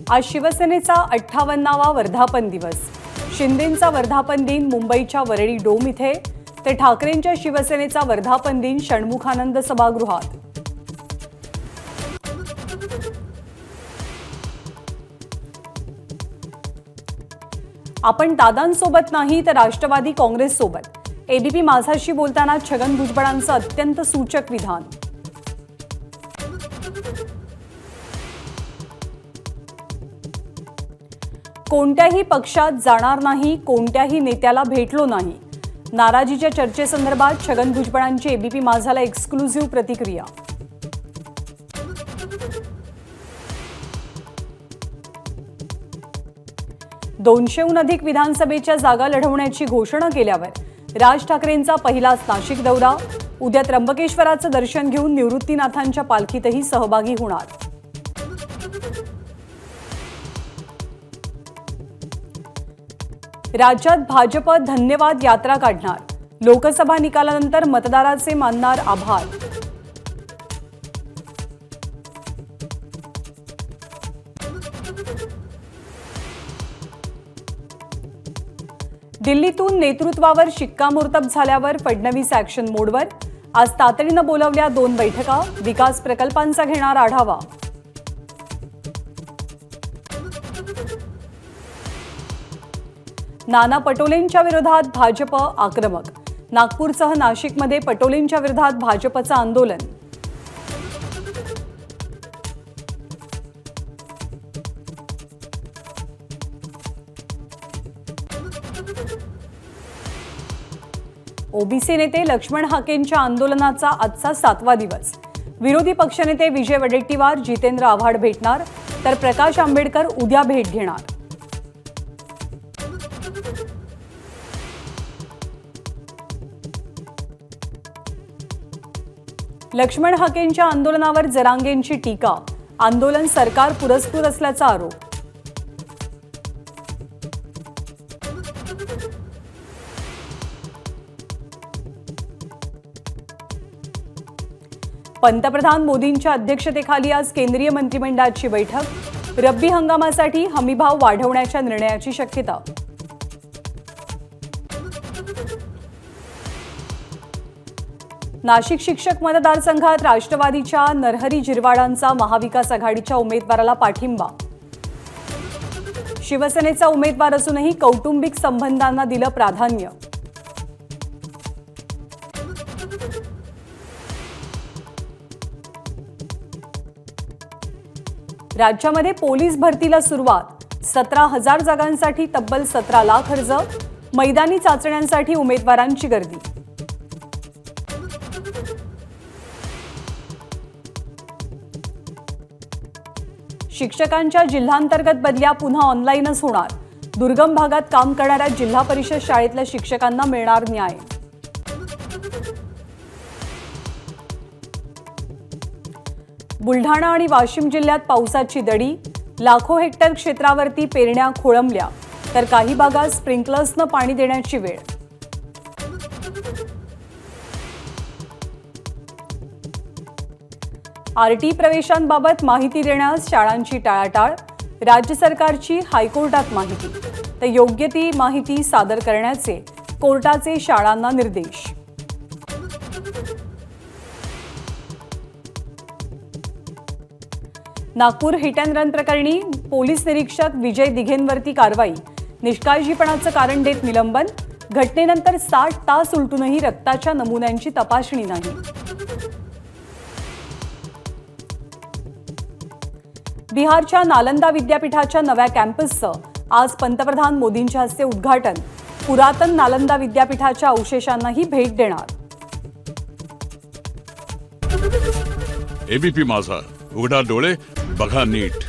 आज शिवसेनेचा 58वा वर्धापन दिवस। शिंदेंचा वर्धापन दिन मुंबईच्या वरळी डोम इथे, ते ठाकरेंच्या शिवसेनेचा वर्धापन दिन षण्मुखानंद सभागृहात। आपण दादांसोबत नाही तर राष्ट्रवादी काँग्रेस सोबत, एबीपी माझाशी बोलताना छगन भुजबळांचं अत्यंत सूचक विधान। कोणत्याही पक्षात जाणार नाही, कोणत्याही नेत्याला भेटलो नाही, नाराजीच्या चर्चेसंदर्भात छगन भुजबळांची एबीपी माझाला एक्सक्लुझिव्ह प्रतिक्रिया। दोनशेहून अधिक विधानसभेच्या जागा लढवण्याची घोषणा केल्यावर राज ठाकरेंचा पहिलाच नाशिक दौरा। उद्या त्र्यंबकेश्वराचं दर्शन घेऊन निवृत्तीनाथांच्या पालखीतही सहभागी होणार। राज्यात भाजप धन्यवाद यात्रा काढणार, लोकसभा निकालानंतर मतदाराचे मानणार आभार। दिल्लीतून नेतृत्वावर शिक्कामोर्तब झाल्यावर फडणवीस ॲक्शन मोडवर। आज तातडीनं बोलावल्या 2 बैठका, विकास प्रकल्पांचा घेणार आढावा। नाना पटोलेंच्या विरोधात भाजप आक्रमक, नागपूरसह नाशिकमध्ये पटोलेंच्या विरोधात भाजपचं आंदोलन। ओबीसी नेते लक्ष्मण हाकेंच्या आंदोलनाचा आजचा 7वा दिवस। विरोधी पक्षनेते विजय वडेट्टीवार, जितेंद्र आव्हाड भेटणार, तर प्रकाश आंबेडकर उद्या भेट घेणार। लक्ष्मण हाकेंच्या आंदोलनावर जरांगेंची टीका, आंदोलन सरकार पुरस्कृत असल्याचा आरोप। पंतप्रधान मोदींच्या अध्यक्षतेखाली आज केंद्रीय मंत्रिमंडळाची बैठक। रब्बी हंगामासाठी हमीभाव वाढवण्याच्या निर्णयाची शक्यता। नाशिक शिक्षक मतदारसंघात राष्ट्रवादीच्या नरहरी जिरवाडांचा महाविकास आघाडीच्या उमेदवाराला पाठिंबा। शिवसेनेचा उमेदवार असूनही कौटुंबिक संबंधांना दिलं प्राधान्य। राज्यामध्ये पोलीस भरतीला सुरुवात। 17,000 जागांसाठी तब्बल 17 लाख अर्ज, मैदानी चाचण्यांसाठी उमेदवारांची गर्दी। शिक्षकांच्या जिल्हांतर्गत बदल्या पुन्हा ऑनलाईनच होणार। दुर्गम भागात काम करणाऱ्या जिल्हा परिषद शाळेतल्या शिक्षकांना मिळणार न्याय। बुलढाणा आणि वाशिम जिल्ह्यात पावसाची दडी, लाखो हेक्टर क्षेत्रावरती पेरण्या खोळंबल्या, तर काही भागात स्प्रिंकलर्सनं पाणी देण्याची वेळ। आरटी प्रवेशांबाबत माहिती देण्यास शाळांची टाळाटाळ, राज्य सरकारची हायकोर्टात माहिती, तर योग्य ती माहिती सादर करण्याचे कोर्टाचे शाळांना निर्देश। नागपूर हिट अँड रन प्रकरणी पोलीस निरीक्षक विजय दिघेंवरती कारवाई, निष्काळजीपणाचं कारण देत निलंबन। घटनेनंतर 60 तास उलटूनही रक्ताच्या नमुन्यांची तपासणी नाही। बिहारच्या नालंदा विद्यापीठाच्या नव्या कॅम्पसचं आज पंतप्रधान मोदींच्या हस्ते उद्घाटन। पुरातन नालंदा विद्यापीठाच्या अवशेषांनाही भेट देणार। एबीपी माझा, उघडा डोळे बघा नीट।